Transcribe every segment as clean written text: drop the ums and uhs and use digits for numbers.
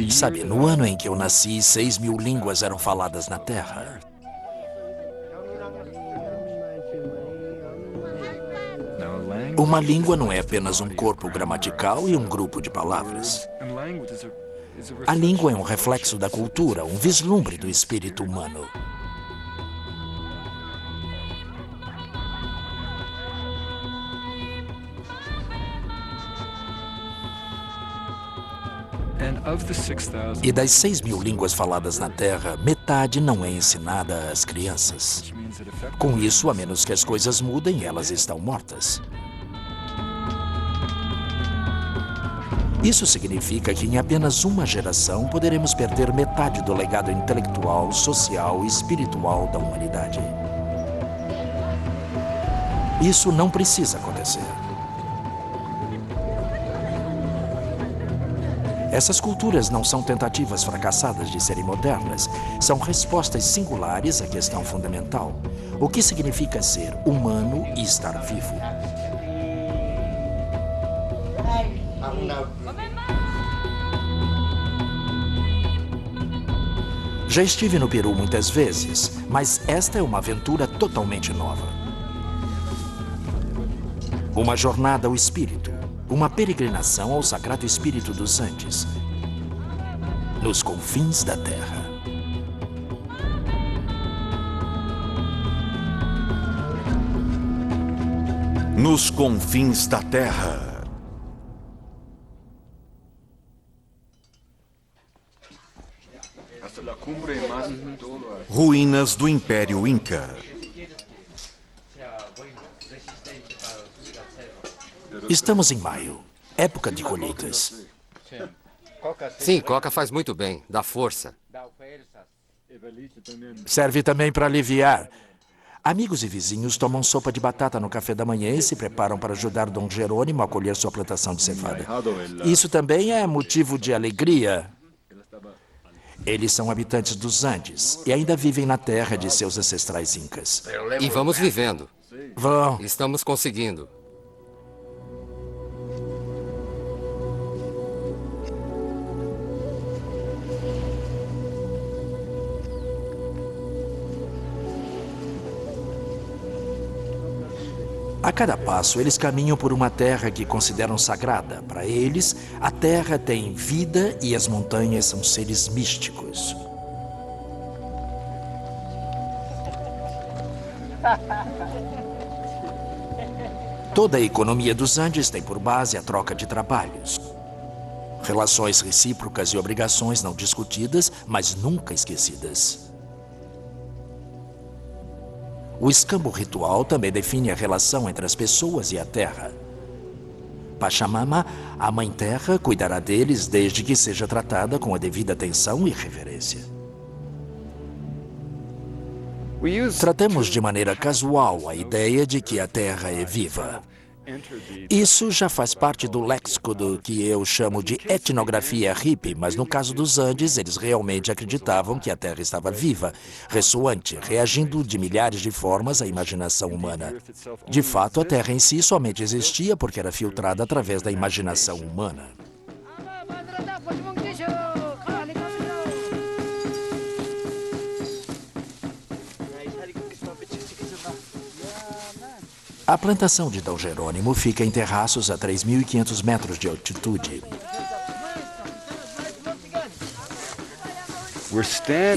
Sabe, no ano em que eu nasci, 6.000 línguas eram faladas na Terra. Uma língua não é apenas um corpo gramatical e um grupo de palavras. A língua é um reflexo da cultura, um vislumbre do espírito humano. E das 6.000 línguas faladas na Terra, metade não é ensinada às crianças. Com isso, a menos que as coisas mudem, elas estão mortas. Isso significa que em apenas uma geração poderemos perder metade do legado intelectual, social e espiritual da humanidade. Isso não precisa acontecer. Essas culturas não são tentativas fracassadas de serem modernas, são respostas singulares à questão fundamental. O que significa ser humano e estar vivo? Já estive no Peru muitas vezes, mas esta é uma aventura totalmente nova. Uma jornada ao espírito. Uma peregrinação ao Sagrado Espírito dos Andes, nos confins da Terra. Nos confins da Terra. Ruínas do Império Inca. Estamos em maio, época de colheitas. Sim, coca faz muito bem, dá força. Serve também para aliviar. Amigos e vizinhos tomam sopa de batata no café da manhã e se preparam para ajudar Dom Jerônimo a colher sua plantação de cevada. Isso também é motivo de alegria. Eles são habitantes dos Andes e ainda vivem na terra de seus ancestrais incas. E vamos vivendo. Vão. Estamos conseguindo. A cada passo, eles caminham por uma terra que consideram sagrada. Para eles, a terra tem vida e as montanhas são seres místicos. Toda a economia dos Andes tem por base a troca de trabalhos. Relações recíprocas e obrigações não discutidas, mas nunca esquecidas. O escambo ritual também define a relação entre as pessoas e a terra. Pachamama, a Mãe Terra, cuidará deles desde que seja tratada com a devida atenção e reverência. Tratamos de maneira casual a ideia de que a Terra é viva. Isso já faz parte do léxico do que eu chamo de etnografia hippie, mas no caso dos Andes, eles realmente acreditavam que a Terra estava viva, ressoante, reagindo de milhares de formas à imaginação humana. De fato, a Terra em si somente existia porque era filtrada através da imaginação humana. A plantação de Dom Jerônimo fica em terraços a 3.500 metros de altitude.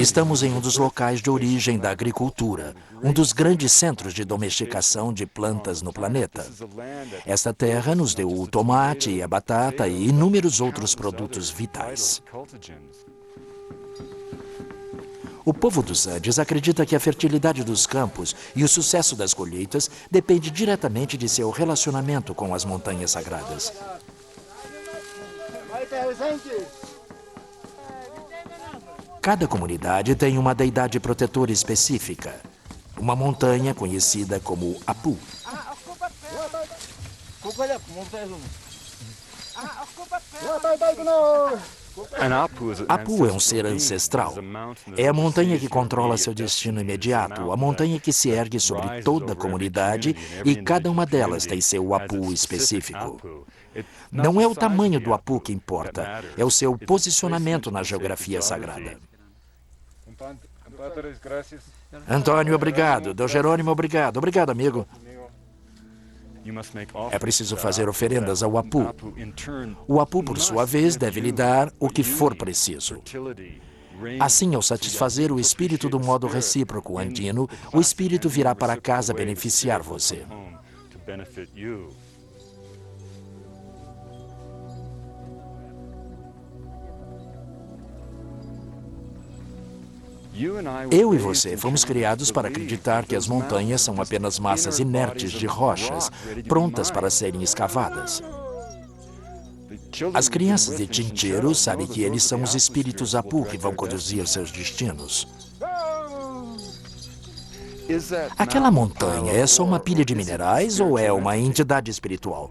Estamos em um dos locais de origem da agricultura, um dos grandes centros de domesticação de plantas no planeta. Esta terra nos deu o tomate e a batata e inúmeros outros produtos vitais. O povo dos Andes acredita que a fertilidade dos campos e o sucesso das colheitas depende diretamente de seu relacionamento com as montanhas sagradas. Cada comunidade tem uma deidade protetora específica, uma montanha conhecida como Apu. Apu é um ser ancestral. É a montanha que controla seu destino imediato, a montanha que se ergue sobre toda a comunidade e cada uma delas tem seu Apu específico. Não é o tamanho do apu que importa, é o seu posicionamento na geografia sagrada. Antônio, obrigado. Dom Jerônimo, obrigado. Obrigado, amigo. É preciso fazer oferendas ao apu. O apu, por sua vez, deve lhe dar o que for preciso. Assim, ao satisfazer o espírito do modo recíproco andino, o espírito virá para casa beneficiar você. Eu e você fomos criados para acreditar que as montanhas são apenas massas inertes de rochas, prontas para serem escavadas. As crianças de Chinchero sabem que eles são os espíritos apu que vão conduzir seus destinos. Aquela montanha é só uma pilha de minerais ou é uma entidade espiritual?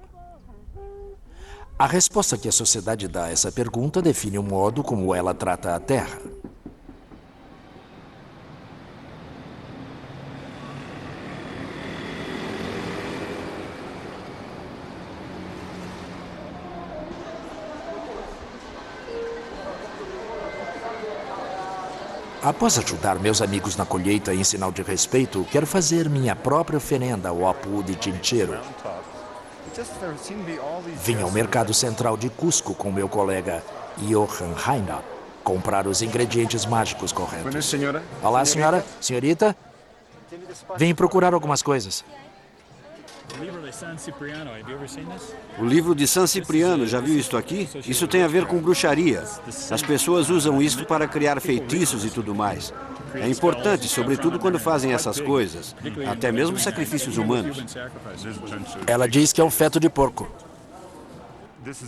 A resposta que a sociedade dá a essa pergunta define o modo como ela trata a Terra. Após ajudar meus amigos na colheita em sinal de respeito, quero fazer minha própria oferenda ao apu de Chinchero. Vim ao mercado central de Cusco com meu colega Johann Reinhardt comprar os ingredientes mágicos corretos. Olá, senhora. Senhorita? Vim procurar algumas coisas. O livro de San Cipriano, já viu isto aqui? Isso tem a ver com bruxaria. As pessoas usam isto para criar feitiços e tudo mais. É importante, sobretudo quando fazem essas coisas, até mesmo sacrifícios humanos. Ela diz que é um feto de porco.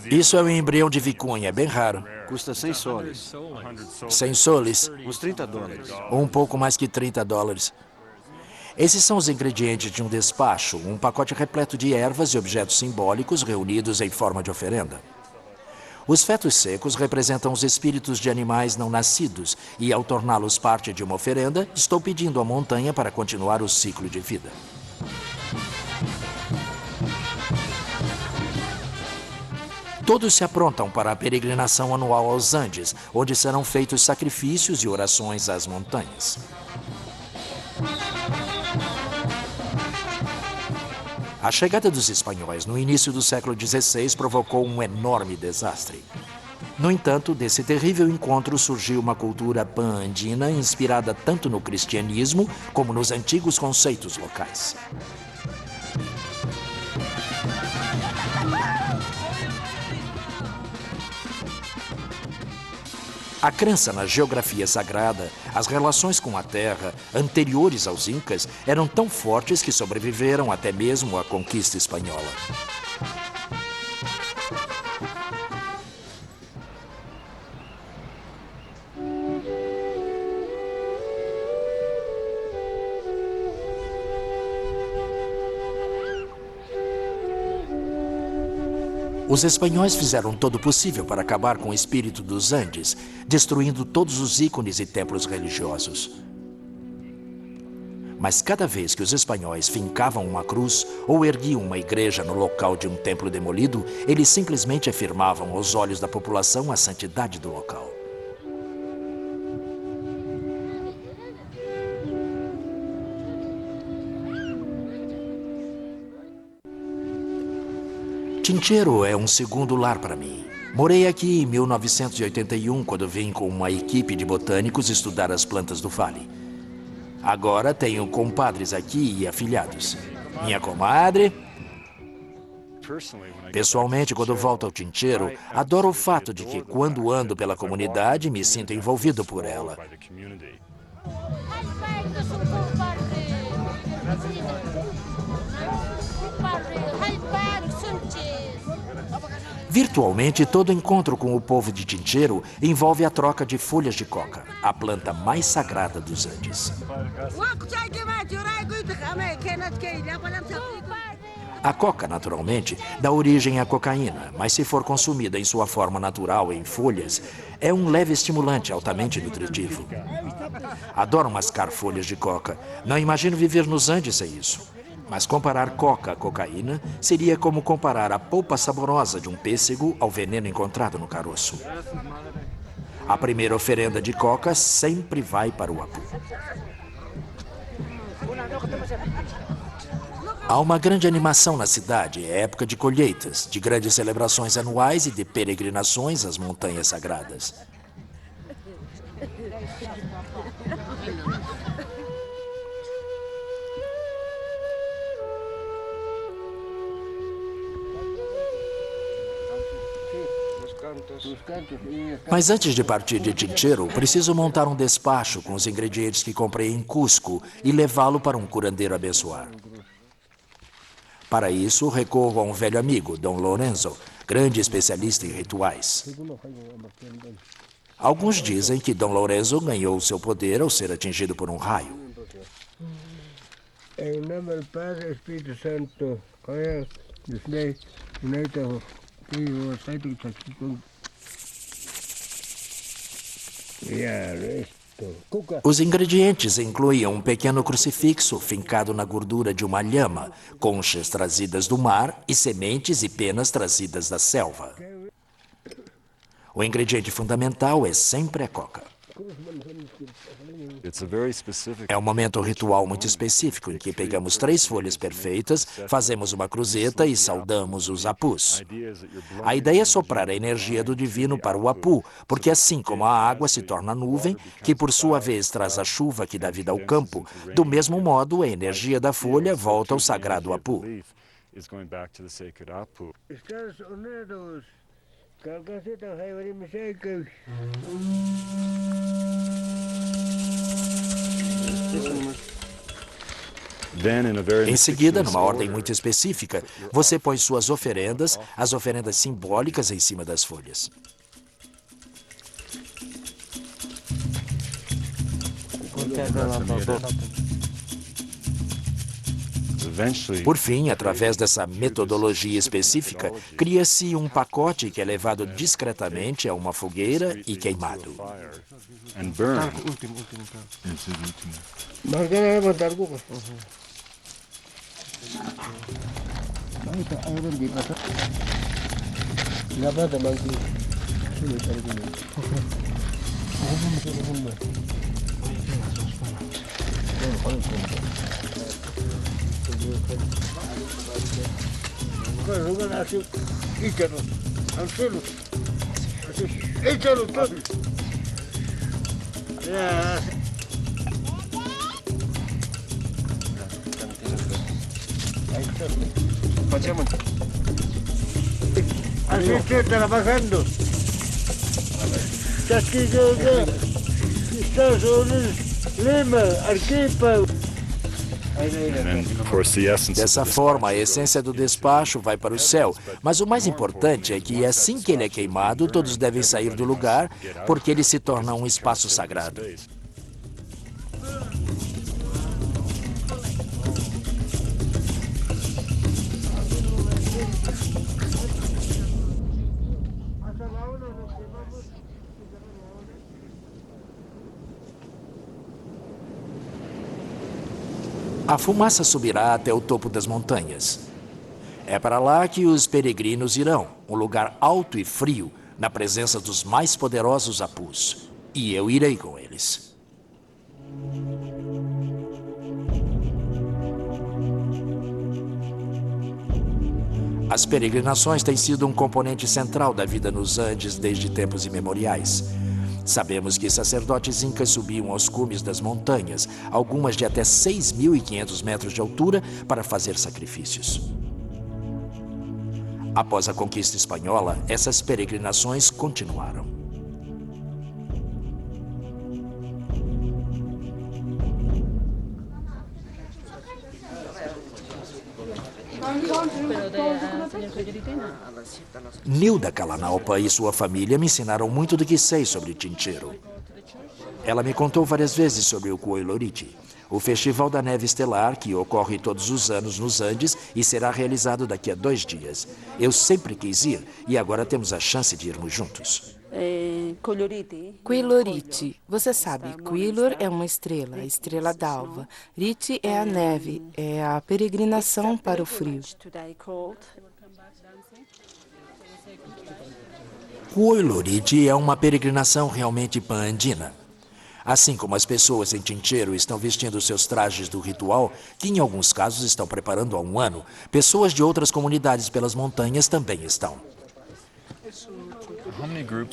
Isso é um embrião de vicunha, é bem raro. Custa 100 soles, 100 soles, uns $30. um pouco mais que $30. Esses são os ingredientes de um despacho, um pacote repleto de ervas e objetos simbólicos reunidos em forma de oferenda. Os fetos secos representam os espíritos de animais não nascidos e, ao torná-los parte de uma oferenda, estou pedindo à montanha para continuar o ciclo de vida. Todos se aprontam para a peregrinação anual aos Andes, onde serão feitos sacrifícios e orações às montanhas. A chegada dos espanhóis no início do século XVI provocou um enorme desastre. No entanto, desse terrível encontro surgiu uma cultura pan-andina inspirada tanto no cristianismo como nos antigos conceitos locais. A crença na geografia sagrada, as relações com a terra, anteriores aos Incas, eram tão fortes que sobreviveram até mesmo à conquista espanhola. Os espanhóis fizeram todo o possível para acabar com o espírito dos Andes, destruindo todos os ícones e templos religiosos. Mas cada vez que os espanhóis fincavam uma cruz ou erguiam uma igreja no local de um templo demolido, eles simplesmente afirmavam aos olhos da população a santidade do local. Chinchero é um segundo lar para mim. Morei aqui em 1981, quando vim com uma equipe de botânicos estudar as plantas do vale. Agora tenho compadres aqui e afilhados. Minha comadre... Pessoalmente, quando volto ao Chinchero, adoro o fato de que, quando ando pela comunidade, me sinto envolvido por ela. Virtualmente, todo encontro com o povo de Chinchero envolve a troca de folhas de coca, a planta mais sagrada dos Andes. A coca, naturalmente, dá origem à cocaína, mas se for consumida em sua forma natural em folhas, é um leve estimulante altamente nutritivo. Adoro mascar folhas de coca. Não imagino viver nos Andes sem isso. Mas comparar coca à cocaína seria como comparar a polpa saborosa de um pêssego ao veneno encontrado no caroço. A primeira oferenda de coca sempre vai para o Apu. Há uma grande animação na cidade, é época de colheitas, de grandes celebrações anuais e de peregrinações às montanhas sagradas. Mas antes de partir de Chinchero, preciso montar um despacho com os ingredientes que comprei em Cusco e levá-lo para um curandeiro abençoar. Para isso, recorro a um velho amigo, Dom Lorenzo, grande especialista em rituais. Alguns dizem que Dom Lorenzo ganhou seu poder ao ser atingido por um raio. Em nome do Pai, Espírito Santo, Os ingredientes incluíam um pequeno crucifixo fincado na gordura de uma lhama, conchas trazidas do mar e sementes e penas trazidas da selva. O ingrediente fundamental é sempre a coca. É um momento ritual muito específico em que pegamos 3 folhas perfeitas, fazemos uma cruzeta e saudamos os apus. A ideia é soprar a energia do divino para o apu, porque assim como a água se torna nuvem, que por sua vez traz a chuva que dá vida ao campo, do mesmo modo a energia da folha volta ao sagrado apu. Estados Unidos, Calcaceta, Jaivarimseca. Em seguida, numa ordem muito específica, você põe suas oferendas, as oferendas simbólicas em cima das folhas. Por fim, através dessa metodologia específica, cria-se um pacote que é levado discretamente a uma fogueira e queimado. Échalo todo. Así estoy trabajando. Chasquilla, Estados Unidos, Lima, Arequipa. Dessa forma, a essência do despacho vai para o céu, mas o mais importante é que assim que ele é queimado, todos devem sair do lugar, porque ele se torna um espaço sagrado. A fumaça subirá até o topo das montanhas. É para lá que os peregrinos irão, um lugar alto e frio, na presença dos mais poderosos apus. E eu irei com eles. As peregrinações têm sido um componente central da vida nos Andes desde tempos imemoriais. Sabemos que sacerdotes incas subiam aos cumes das montanhas, algumas de até 6.500 metros de altura, para fazer sacrifícios. Após a conquista espanhola, essas peregrinações continuaram. Nilda Kalanaupa e sua família me ensinaram muito do que sei sobre Chinchero. Ela me contou várias vezes sobre o Kuoiloriti, o festival da neve estelar que ocorre todos os anos nos Andes e será realizado daqui a 2 dias. Eu sempre quis ir e agora temos a chance de irmos juntos. Quilorite. Você sabe, Quilor é uma estrela, a estrela d'alva. Rite é a neve, é a peregrinação para o frio. Huilorite é uma peregrinação realmente pan-andina. Assim como as pessoas em Chinchero estão vestindo seus trajes do ritual, que em alguns casos estão preparando há um ano, pessoas de outras comunidades pelas montanhas também estão.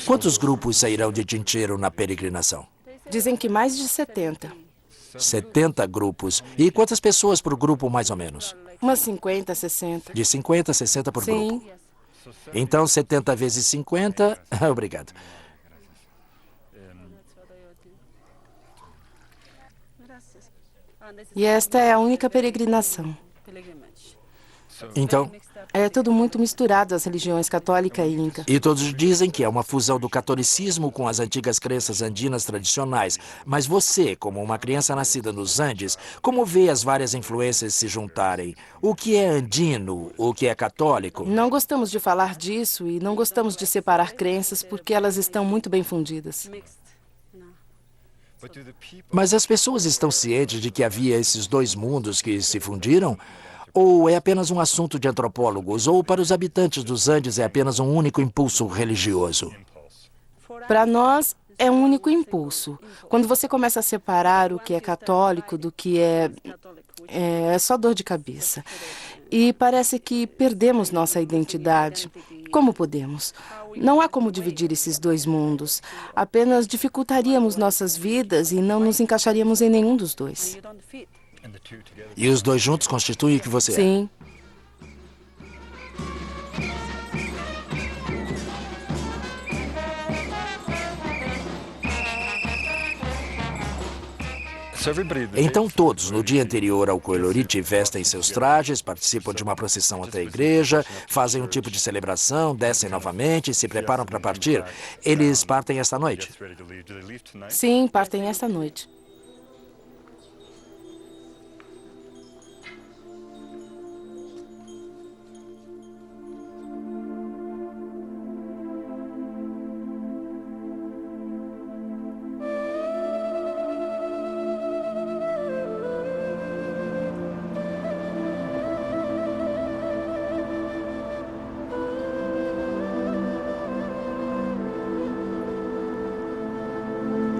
Quantos grupos sairão de Chinchero na peregrinação? Dizem que mais de 70. 70 grupos. E quantas pessoas por grupo, mais ou menos? Umas 50, 60. De 50 a 60 por grupo. Sim. Então, 70 vezes 50... Obrigado. E esta é a única peregrinação. Então, É tudo muito misturado, as religiões católica e inca. e todos dizem que é uma fusão do catolicismo com as antigas crenças andinas tradicionais. Mas você, como uma criança nascida nos Andes, como vê as várias influências se juntarem? O que é andino? O que é católico? Não gostamos de falar disso e não gostamos de separar crenças porque elas estão muito bem fundidas. Mas as pessoas estão cientes de que havia esses dois mundos que se fundiram? Ou é apenas um assunto de antropólogos? Ou para os habitantes dos Andes é apenas um único impulso religioso? Para nós, é um único impulso. Quando você começa a separar o que é católico do que é só dor de cabeça. E parece que perdemos nossa identidade. Como podemos? Não há como dividir esses dois mundos. Apenas dificultaríamos nossas vidas e não nos encaixaríamos em nenhum dos dois. E os dois juntos constituem o que você é? Sim. Então todos, no dia anterior ao Quilorite, vestem seus trajes, participam de uma procissão até a igreja, fazem um tipo de celebração, descem novamente e se preparam para partir. Eles partem esta noite? Sim, partem esta noite.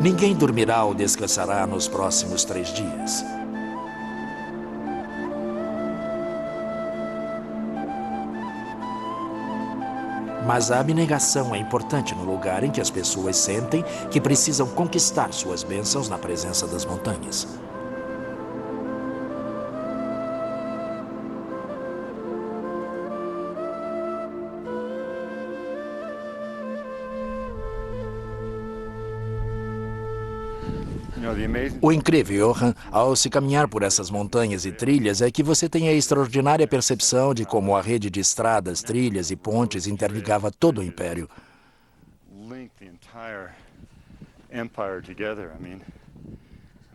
Ninguém dormirá ou descansará nos próximos 3 dias. Mas a abnegação é importante no lugar em que as pessoas sentem que precisam conquistar suas bênçãos na presença das montanhas. O incrível, Johan, ao se caminhar por essas montanhas e trilhas, é que você tem a extraordinária percepção de como a rede de estradas, trilhas e pontes interligava todo o império.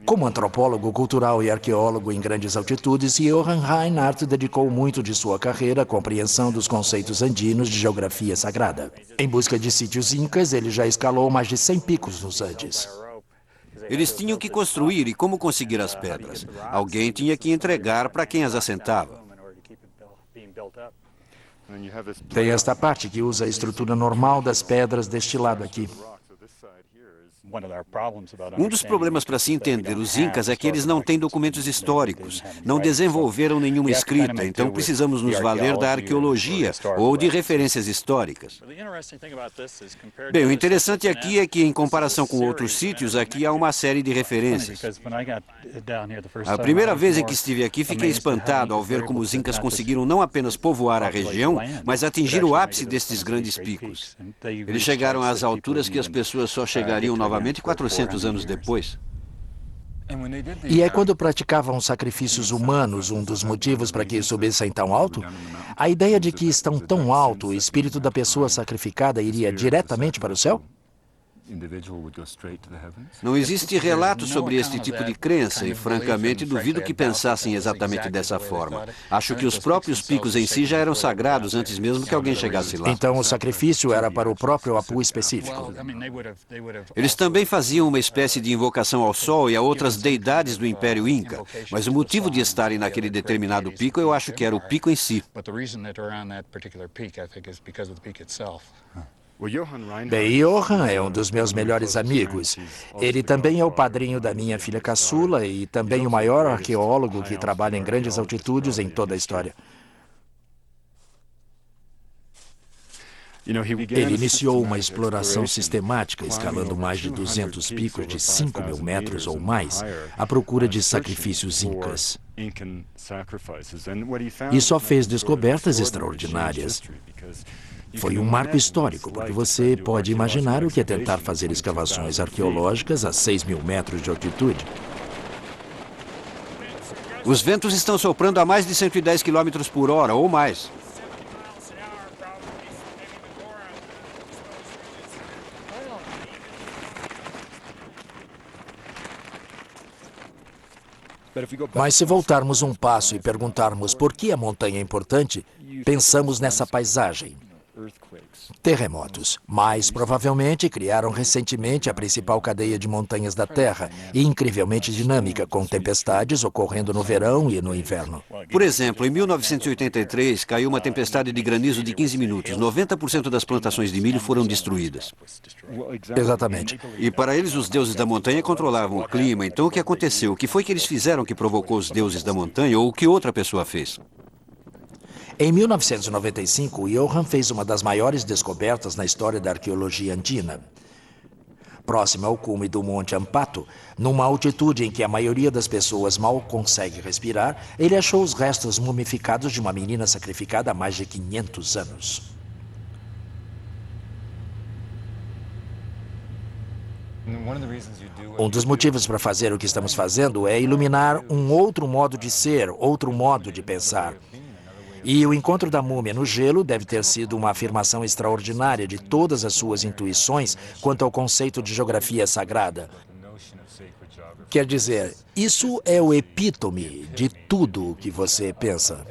Como antropólogo cultural e arqueólogo em grandes altitudes, Johan Reinhardt dedicou muito de sua carreira à compreensão dos conceitos andinos de geografia sagrada. Em busca de sítios incas, ele já escalou mais de 100 picos nos Andes. Eles tinham que construir e como conseguir as pedras. Alguém tinha que entregar para quem as assentava. Tem esta parte que usa a estrutura normal das pedras deste lado aqui. Um dos problemas para se entender os incas é que eles não têm documentos históricos, não desenvolveram nenhuma escrita, então precisamos nos valer da arqueologia ou de referências históricas. Bem, o interessante aqui é que, em comparação com outros sítios, aqui há uma série de referências. A primeira vez em que estive aqui, fiquei espantado ao ver como os incas conseguiram não apenas povoar a região, mas atingir o ápice destes grandes picos. Eles chegaram às alturas que as pessoas só chegariam novamente 400 anos depois. E é quando praticavam sacrifícios humanos um dos motivos para que subissem tão alto? A ideia de que estão tão alto, o espírito da pessoa sacrificada iria diretamente para o céu? Não existe relato sobre este tipo de crença e, francamente, duvido que pensassem exatamente dessa forma. Acho que os próprios picos em si já eram sagrados antes mesmo que alguém chegasse lá. Então o sacrifício era para o próprio Apu específico. Eles também faziam uma espécie de invocação ao Sol e a outras deidades do Império Inca, mas o motivo de estarem naquele determinado pico eu acho que era o pico em si. Bem, Johan é um dos meus melhores amigos. Ele também é o padrinho da minha filha caçula e também o maior arqueólogo que trabalha em grandes altitudes em toda a história. Ele iniciou uma exploração sistemática, escalando mais de 200 picos de 5.000 metros ou mais, à procura de sacrifícios incas. E só fez descobertas extraordinárias. Foi um marco histórico, porque você pode imaginar o que é tentar fazer escavações arqueológicas a 6.000 metros de altitude. Os ventos estão soprando a mais de 110 km por hora ou mais. Mas se voltarmos um passo e perguntarmos por que a montanha é importante, pensamos nessa paisagem. Terremotos. Mais provavelmente criaram recentemente a principal cadeia de montanhas da Terra, e incrivelmente dinâmica, com tempestades ocorrendo no verão e no inverno. Por exemplo, em 1983, caiu uma tempestade de granizo de 15 minutos. 90% das plantações de milho foram destruídas. Exatamente. E para eles, os deuses da montanha controlavam o clima. Então, o que aconteceu? O que foi que eles fizeram que provocou os deuses da montanha ou o que outra pessoa fez? Em 1995, Johan fez uma das maiores descobertas na história da arqueologia andina. Próximo ao cume do Monte Ampato, numa altitude em que a maioria das pessoas mal consegue respirar, ele achou os restos mumificados de uma menina sacrificada há mais de 500 anos. Um dos motivos para fazer o que estamos fazendo é iluminar um outro modo de ser, outro modo de pensar. E o encontro da múmia no gelo deve ter sido uma afirmação extraordinária de todas as suas intuições quanto ao conceito de geografia sagrada. Quer dizer, isso é o epítome de tudo o que você pensa.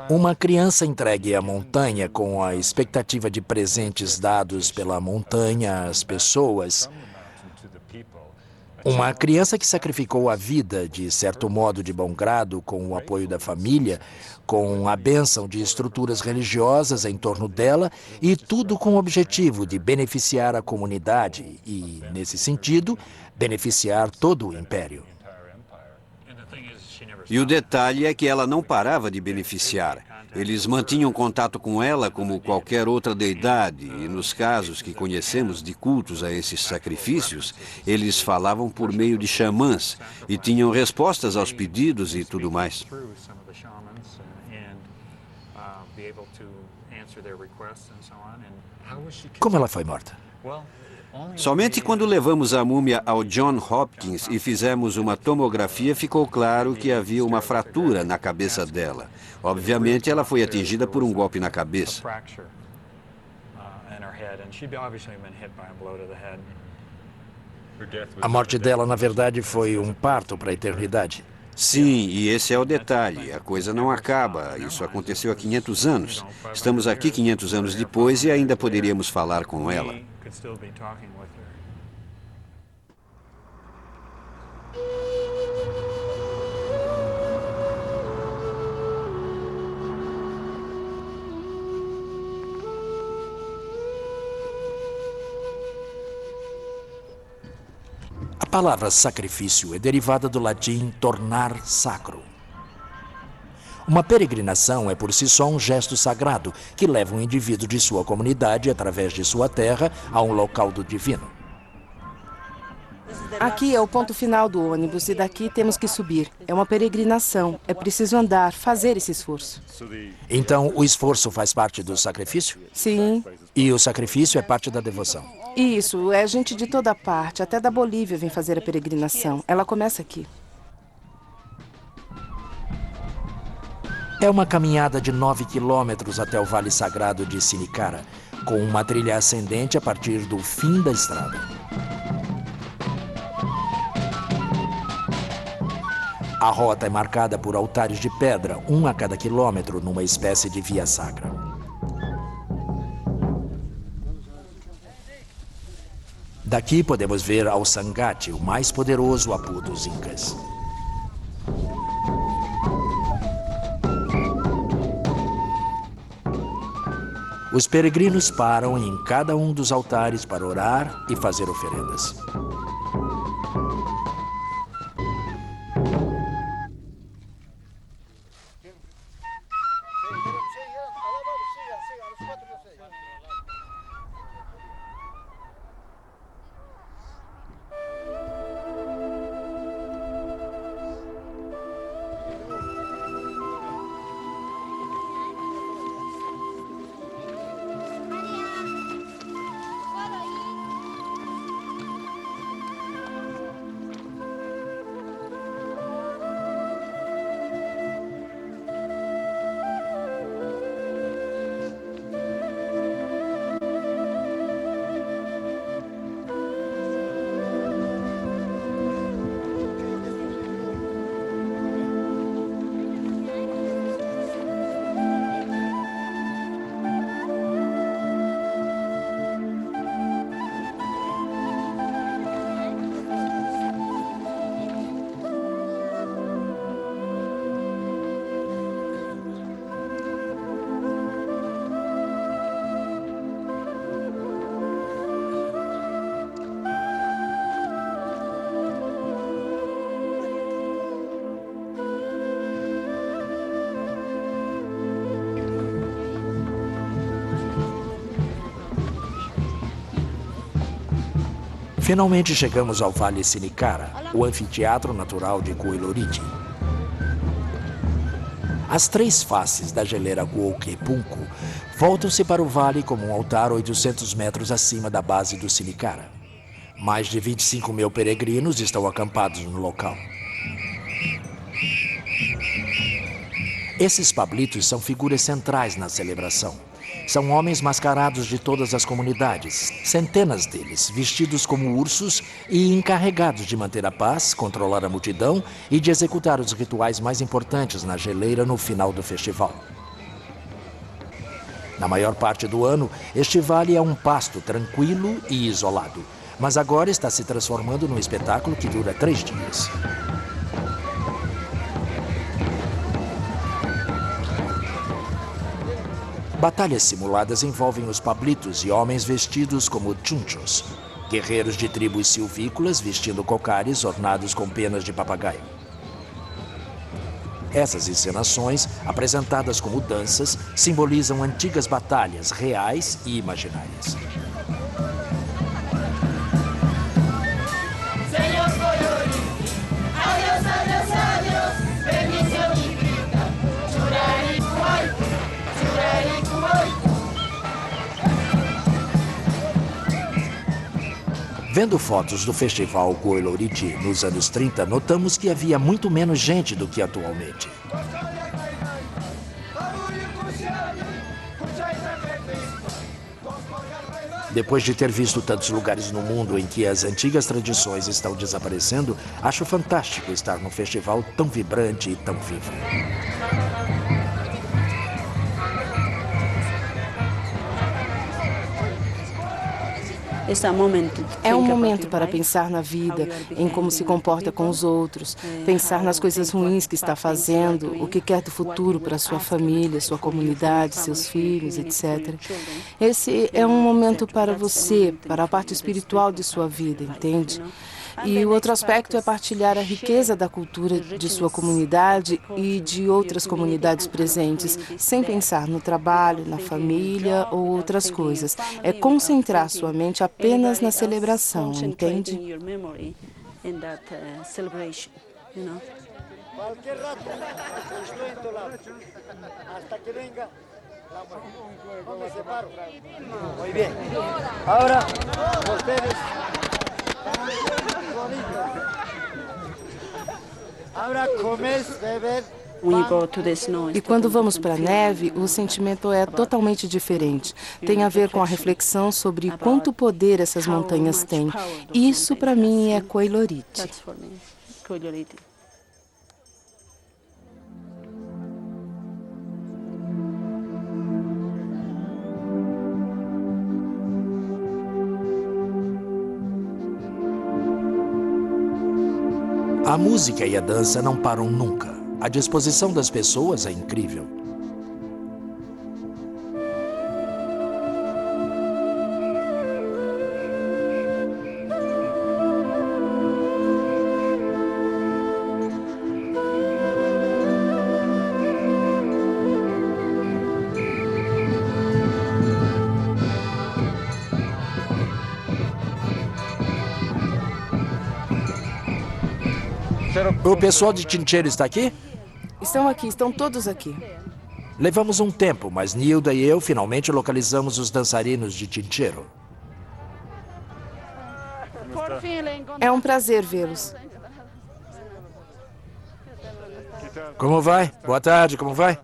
Uma criança entregue à montanha com a expectativa de presentes dados pela montanha às pessoas. Uma criança que sacrificou a vida, de certo modo de bom grado, com o apoio da família, com a bênção de estruturas religiosas em torno dela, e tudo com o objetivo de beneficiar a comunidade e, nesse sentido, beneficiar todo o império. E o detalhe é que ela não parava de beneficiar. Eles mantinham contato com ela como qualquer outra deidade, e nos casos que conhecemos de cultos a esses sacrifícios, eles falavam por meio de xamãs e tinham respostas aos pedidos e tudo mais. Como ela foi morta? Somente quando levamos a múmia ao John Hopkins e fizemos uma tomografia, ficou claro que havia uma fratura na cabeça dela. Obviamente, ela foi atingida por um golpe na cabeça. A morte dela, na verdade, foi um parto para a eternidade. Sim, e esse é o detalhe. A coisa não acaba. Isso aconteceu há 500 anos. Estamos aqui 500 anos depois e ainda poderíamos falar com ela. A palavra sacrifício é derivada do latim tornar sacro. Uma peregrinação é por si só um gesto sagrado que leva um indivíduo de sua comunidade, através de sua terra, a um local do divino. Aqui é o ponto final do ônibus e daqui temos que subir. É uma peregrinação. É preciso andar, fazer esse esforço. Então, o esforço faz parte do sacrifício? Sim. E o sacrifício é parte da devoção? Isso, é gente de toda parte, até da Bolívia vem fazer a peregrinação. Ela começa aqui. É uma caminhada de 9 quilômetros até o Vale Sagrado de Sinicara. com uma trilha ascendente a partir do fim da estrada. A rota é marcada por altares de pedra, um a cada quilômetro, numa espécie de via sacra. Daqui podemos ver Al Sangate, o mais poderoso Apu dos Incas. Os peregrinos param em cada um dos altares para orar e fazer oferendas. Finalmente chegamos ao Vale Sinicara, o anfiteatro natural de Coiloriti. As três faces da geleira Guoque-Punco voltam-se para o vale como um altar 800 metros acima da base do Sinicara. Mais de 25 mil peregrinos estão acampados no local. Esses pablitos são figuras centrais na celebração. São homens mascarados de todas as comunidades, centenas deles, vestidos como ursos e encarregados de manter a paz, controlar a multidão e de executar os rituais mais importantes na geleira no final do festival. Na maior parte do ano, este vale é um pasto tranquilo e isolado, mas agora está se transformando num espetáculo que dura 3 dias. Batalhas simuladas envolvem os pablitos e homens vestidos como chunchos, guerreiros de tribos silvícolas vestindo cocares ornados com penas de papagaio. Essas encenações, apresentadas como danças, simbolizam antigas batalhas reais e imaginárias. Vendo fotos do festival Coiloriti nos anos 30, notamos que havia muito menos gente do que atualmente. Depois de ter visto tantos lugares no mundo em que as antigas tradições estão desaparecendo, acho fantástico estar num festival tão vibrante e tão vivo. É um momento para pensar na vida, em como se comporta com os outros, pensar nas coisas ruins que está fazendo, o que quer do futuro para sua família, sua comunidade, seus filhos, etc. Esse é um momento para você, para a parte espiritual de sua vida, entende? E o outro aspecto é partilhar a riqueza da cultura de sua comunidade e de outras comunidades presentes, sem pensar no trabalho, na família ou outras coisas. É concentrar sua mente apenas na celebração, entende? Qualquer rato, estou entolado, hasta que venga la muerte. No me separo. Muy bien. Ahora, ustedes. Ahora comer, beber E quando vamos para a neve, o sentimento é totalmente diferente. Tem a ver com a reflexão sobre quanto poder essas montanhas têm. Isso, para mim, é Coilorite. A música e a dança não param nunca. A disposição das pessoas é incrível. O pessoal de Chinchero está aqui? Estão aqui, estão todos aqui. Levamos um tempo, mas Nilda e eu finalmente localizamos os dançarinos de Chinchero. É um prazer vê-los. Como vai? Boa tarde, como vai?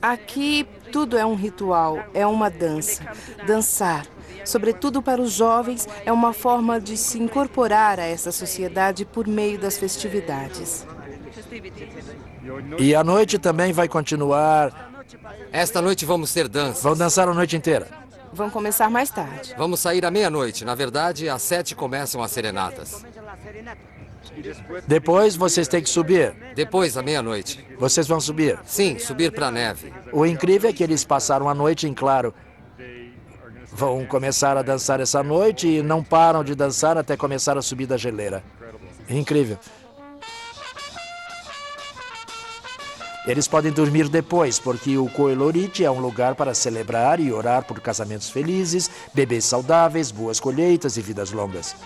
Aqui tudo é um ritual, é uma dança. Dançar, sobretudo para os jovens, é uma forma de se incorporar a essa sociedade por meio das festividades. E a noite também vai continuar. Esta noite vamos ter dança. Vão dançar a noite inteira. Vão começar mais tarde. Vamos sair à meia-noite. Na verdade, às 7 começam as serenatas. Depois vocês têm que subir. Depois, à meia-noite. Vocês vão subir. Sim, subir para a neve. O incrível é que eles passaram a noite em claro. Vão começar a dançar essa noite e não param de dançar até começar a subir da geleira. Incrível. Eles podem dormir depois, porque o Coilorite é um lugar para celebrar e orar por casamentos felizes, bebês saudáveis, boas colheitas e vidas longas.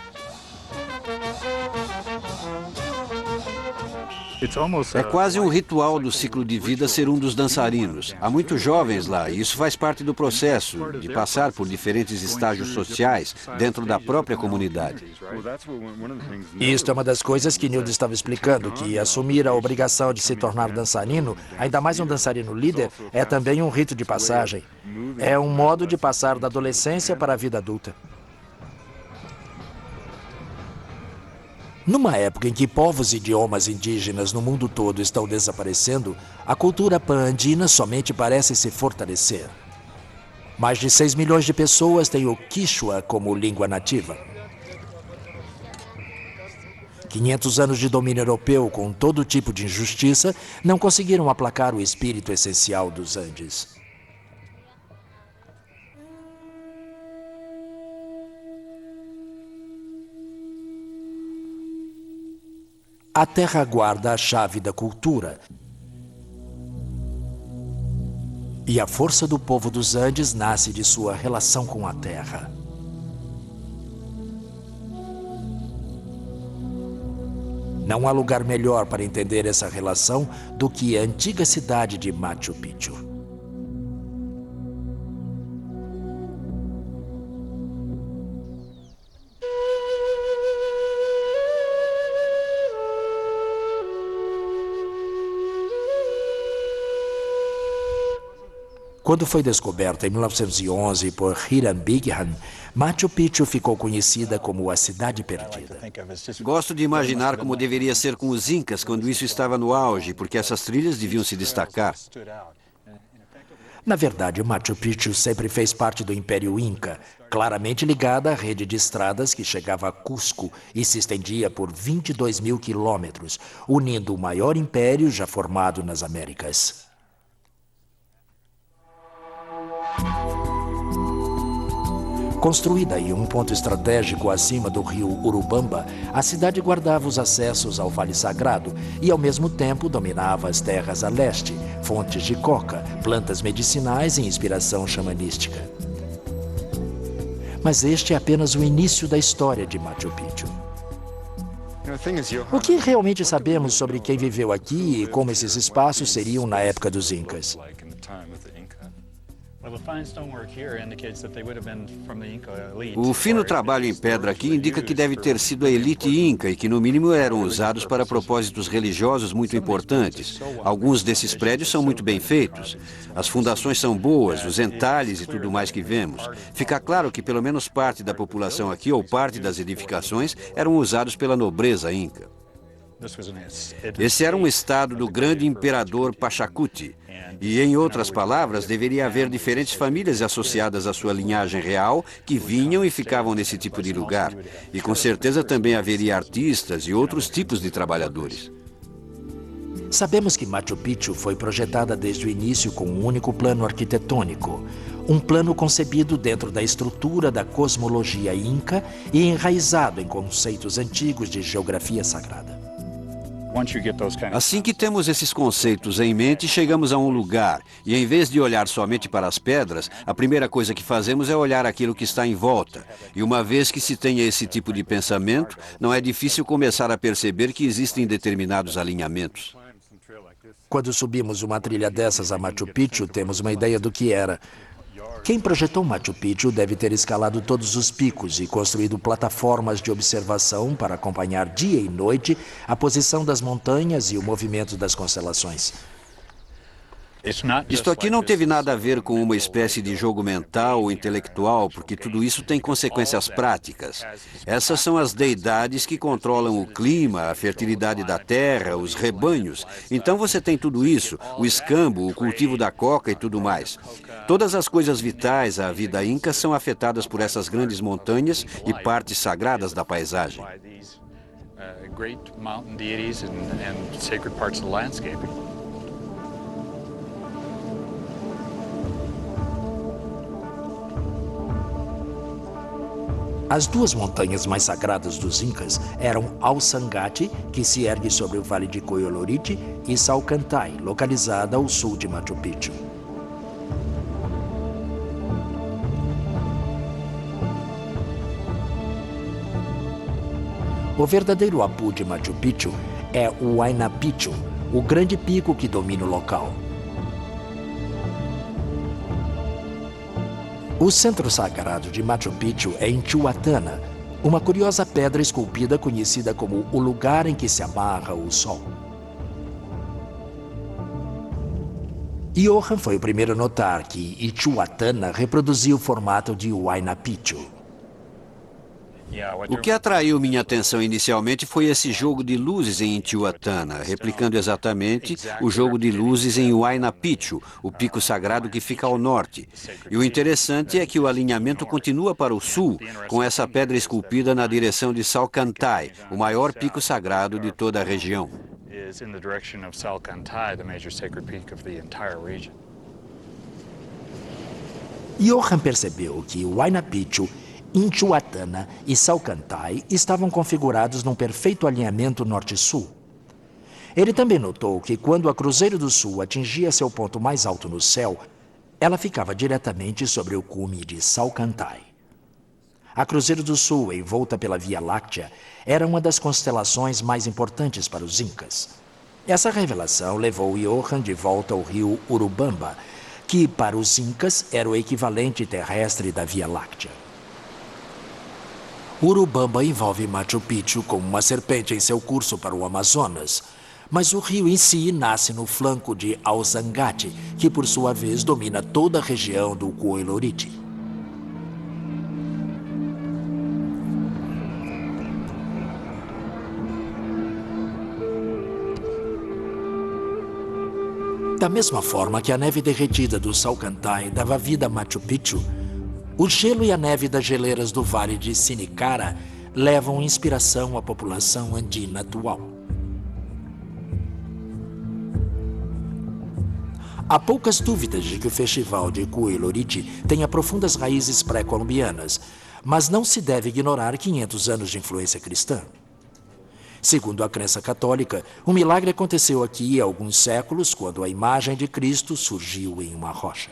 É quase um ritual do ciclo de vida ser um dos dançarinos. Há muitos jovens lá e isso faz parte do processo de passar por diferentes estágios sociais dentro da própria comunidade. Isto é uma das coisas que Nilda estava explicando, que assumir a obrigação de se tornar dançarino, ainda mais um dançarino líder, é também um rito de passagem. É um modo de passar da adolescência para a vida adulta. Numa época em que povos e idiomas indígenas no mundo todo estão desaparecendo, a cultura pan-andina somente parece se fortalecer. Mais de 6 milhões de pessoas têm o Quichua como língua nativa. 500 anos de domínio europeu com todo tipo de injustiça não conseguiram aplacar o espírito essencial dos Andes. A terra guarda a chave da cultura. E a força do povo dos Andes nasce de sua relação com a terra. Não há lugar melhor para entender essa relação do que a antiga cidade de Machu Picchu. Quando foi descoberta em 1911 por Hiram Bingham, Machu Picchu ficou conhecida como a Cidade Perdida. Gosto de imaginar como deveria ser com os Incas quando isso estava no auge, porque essas trilhas deviam se destacar. Na verdade, Machu Picchu sempre fez parte do Império Inca, claramente ligada à rede de estradas que chegava a Cusco e se estendia por 22 mil quilômetros, unindo o maior império já formado nas Américas. Construída em um ponto estratégico acima do rio Urubamba, a cidade guardava os acessos ao Vale Sagrado e, ao mesmo tempo, dominava as terras a leste, fontes de coca, plantas medicinais e inspiração xamanística. Mas este é apenas o início da história de Machu Picchu. O que realmente sabemos sobre quem viveu aqui e como esses espaços seriam na época dos Incas? O fino trabalho em pedra aqui indica que deve ter sido a elite inca e que, no mínimo, eram usados para propósitos religiosos muito importantes. Alguns desses prédios são muito bem feitos. As fundações são boas, os entalhes e tudo mais que vemos. Fica claro que pelo menos parte da população aqui, ou parte das edificações, eram usados pela nobreza inca. Esse era um estado do grande imperador Pachacuti. E, em outras palavras, deveria haver diferentes famílias associadas à sua linhagem real que vinham e ficavam nesse tipo de lugar. E com certeza também haveria artistas e outros tipos de trabalhadores. Sabemos que Machu Picchu foi projetada desde o início com um único plano arquitetônico. Um plano concebido dentro da estrutura da cosmologia inca e enraizado em conceitos antigos de geografia sagrada. Assim que temos esses conceitos em mente, chegamos a um lugar e, em vez de olhar somente para as pedras, a primeira coisa que fazemos é olhar aquilo que está em volta. E uma vez que se tenha esse tipo de pensamento, não é difícil começar a perceber que existem determinados alinhamentos. Quando subimos uma trilha dessas a Machu Picchu, temos uma ideia do que era. Quem projetou Machu Picchu deve ter escalado todos os picos e construído plataformas de observação para acompanhar dia e noite a posição das montanhas e o movimento das constelações. Isto aqui não teve nada a ver com uma espécie de jogo mental ou intelectual, porque tudo isso tem consequências práticas. Essas são as deidades que controlam o clima, a fertilidade da terra, os rebanhos. Então você tem tudo isso, o escambo, o cultivo da coca e tudo mais. Todas as coisas vitais à vida inca são afetadas por essas grandes montanhas e partes sagradas da paisagem. As duas montanhas mais sagradas dos Incas eram Alçangate, que se ergue sobre o Vale de Coyolorite, e Salcantay, localizada ao sul de Machu Picchu. O verdadeiro Apu de Machu Picchu é o Huayna Picchu, o grande pico que domina o local. O centro sagrado de Machu Picchu é Intihuatana, uma curiosa pedra esculpida conhecida como o lugar em que se amarra o sol. Johann foi o primeiro a notar que Intihuatana reproduzia o formato de Huayna Picchu. O que atraiu minha atenção inicialmente foi esse jogo de luzes em Intihuatana, replicando exatamente o jogo de luzes em Huayna Picchu, o pico sagrado que fica ao norte. E o interessante é que o alinhamento continua para o sul, com essa pedra esculpida na direção de Salcantay, o maior pico sagrado de toda a região. Johann percebeu que Huayna Picchu, Intihuatana e Salcantay estavam configurados num perfeito alinhamento norte-sul. Ele também notou que quando a Cruzeiro do Sul atingia seu ponto mais alto no céu, ela ficava diretamente sobre o cume de Salcantay. A Cruzeiro do Sul, envolta pela Via Láctea, era uma das constelações mais importantes para os Incas. Essa revelação levou Johann de volta ao rio Urubamba, que para os Incas era o equivalente terrestre da Via Láctea. Urubamba envolve Machu Picchu como uma serpente em seu curso para o Amazonas, mas o rio em si nasce no flanco de Alçangate, que por sua vez domina toda a região do Coyolorite. Da mesma forma que a neve derretida do Salcantay dava vida a Machu Picchu, o gelo e a neve das geleiras do Vale de Sinicara levam inspiração à população andina atual. Há poucas dúvidas de que o festival de Coyolorite tenha profundas raízes pré-colombianas, mas não se deve ignorar 500 anos de influência cristã. Segundo a crença católica, um milagre aconteceu aqui há alguns séculos, quando a imagem de Cristo surgiu em uma rocha.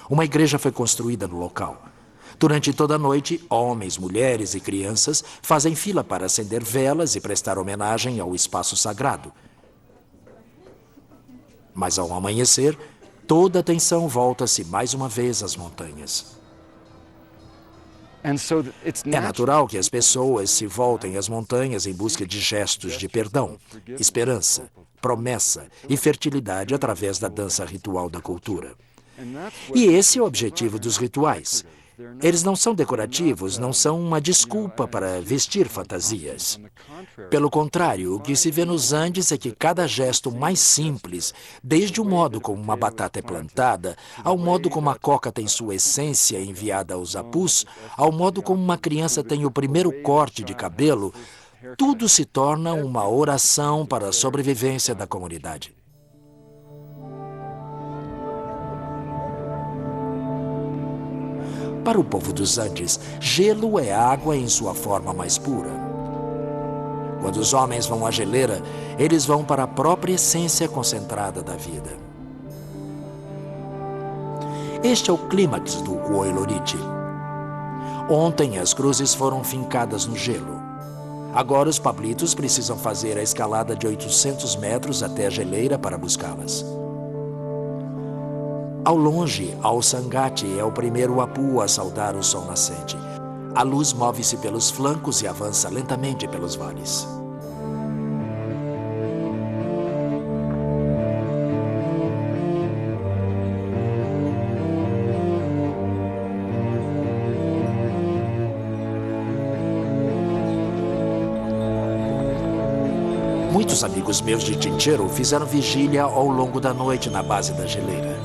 Uma igreja foi construída no local. Durante toda a noite, homens, mulheres e crianças fazem fila para acender velas e prestar homenagem ao espaço sagrado. Mas ao amanhecer, Toda a atenção volta-se mais uma vez às montanhas. É natural que as pessoas se voltem às montanhas em busca de gestos de perdão, esperança, promessa e fertilidade através da dança ritual da cultura. E esse é o objetivo dos rituais. Eles não são decorativos, não são uma desculpa para vestir fantasias. Pelo contrário, o que se vê nos Andes é que cada gesto mais simples, desde o modo como uma batata é plantada, ao modo como a coca tem sua essência enviada aos apus, ao modo como uma criança tem o primeiro corte de cabelo, tudo se torna uma oração para a sobrevivência da comunidade. Para o povo dos Andes, gelo é água em sua forma mais pura. Quando os homens vão à geleira, eles vão para a própria essência concentrada da vida. Este é o clímax do Huolorite. Ontem as cruzes foram fincadas no gelo. Agora os pablitos precisam fazer a escalada de 800 metros até a geleira para buscá-las. Ao longe, Al-Sangati é o primeiro apu a saudar o sol nascente. A luz move-se pelos flancos e avança lentamente pelos vales. Muitos amigos meus de Chinchero fizeram vigília ao longo da noite na base da geleira.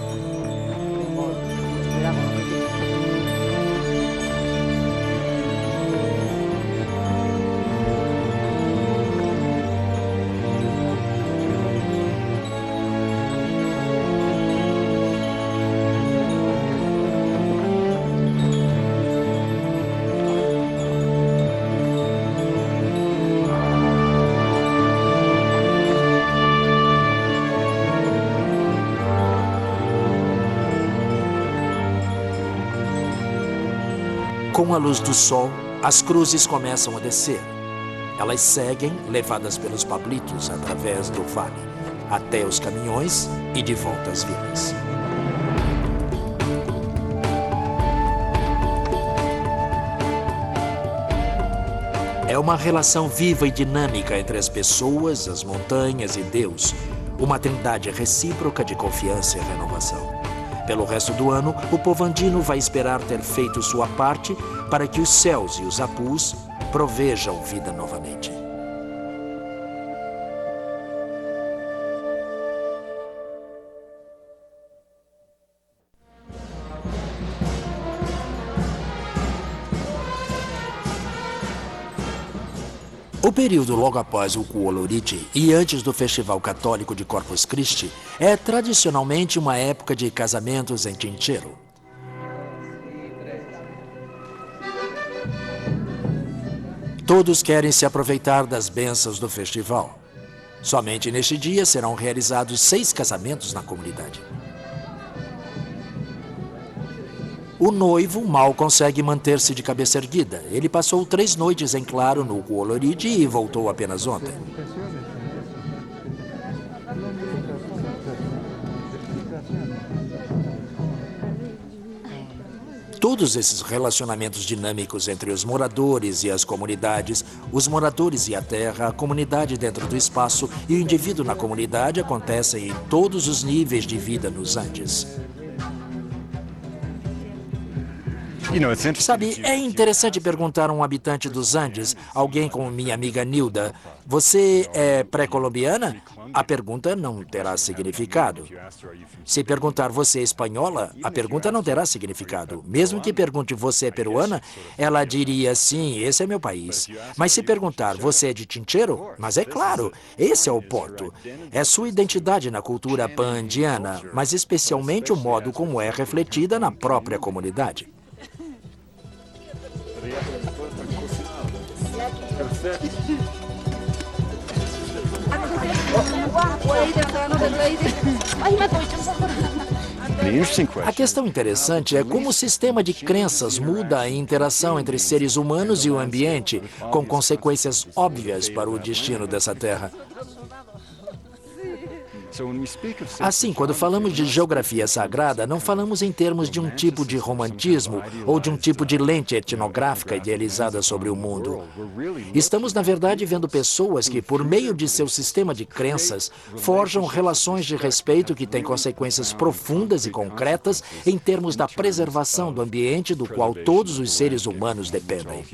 Com a luz do sol, as cruzes começam a descer. Elas seguem, levadas pelos pablitos através do vale, até os caminhões e de volta às vilas. É uma relação viva e dinâmica entre as pessoas, as montanhas e Deus, uma trindade recíproca de confiança e renovação. Pelo resto do ano, o povo andino vai esperar ter feito sua parte para que os céus e os apus provejam vida novamente. O período logo após o Huolorite e antes do Festival Católico de Corpus Christi é tradicionalmente uma época de casamentos em Chinchero. Todos querem se aproveitar das bênçãos do festival. Somente neste dia serão realizados 6 casamentos na comunidade. O noivo mal consegue manter-se de cabeça erguida. Ele passou 3 noites em claro no Huolorite e voltou apenas ontem. Todos esses relacionamentos dinâmicos entre os moradores e as comunidades, os moradores e a terra, a comunidade dentro do espaço e o indivíduo na comunidade acontecem em todos os níveis de vida nos Andes. Sabe, é interessante perguntar a um habitante dos Andes, alguém como minha amiga Nilda, você é pré-colombiana? A pergunta não terá significado. Se perguntar você é espanhola, a pergunta não terá significado. Mesmo que pergunte você é peruana, ela diria sim, esse é meu país. Mas se perguntar você é de Chinchero, mas é claro, esse é o ponto. É sua identidade na cultura pan-andiana, mas especialmente o modo como é refletida na própria comunidade. A questão interessante é como o sistema de crenças muda a interação entre seres humanos e o ambiente, com consequências óbvias para o destino dessa terra. Assim, quando falamos de geografia sagrada, não falamos em termos de um tipo de romantismo ou de um tipo de lente etnográfica idealizada sobre o mundo. Estamos, na verdade, vendo pessoas que, por meio de seu sistema de crenças, forjam relações de respeito que têm consequências profundas e concretas em termos da preservação do ambiente do qual todos os seres humanos dependem.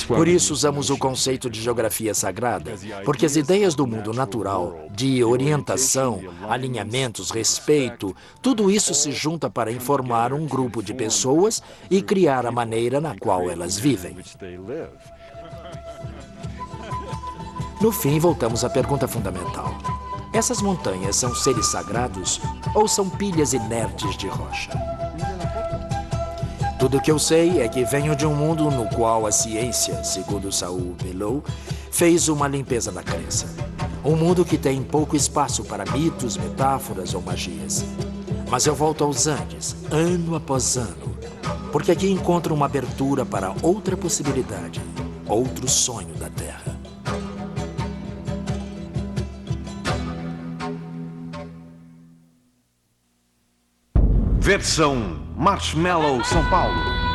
Por isso usamos o conceito de geografia sagrada, porque as ideias do mundo natural, de orientação, alinhamentos, respeito, tudo isso se junta para informar um grupo de pessoas e criar a maneira na qual elas vivem. No fim, voltamos à pergunta fundamental. Essas montanhas são seres sagrados ou são pilhas inertes de rocha? Tudo o que eu sei é que venho de um mundo no qual a ciência, segundo Saul Bellow, fez uma limpeza da crença. Um mundo que tem pouco espaço para mitos, metáforas ou magias. Mas eu volto aos Andes, ano após ano, porque aqui encontro uma abertura para outra possibilidade, outro sonho da Terra. Versão Marshmallow São Paulo.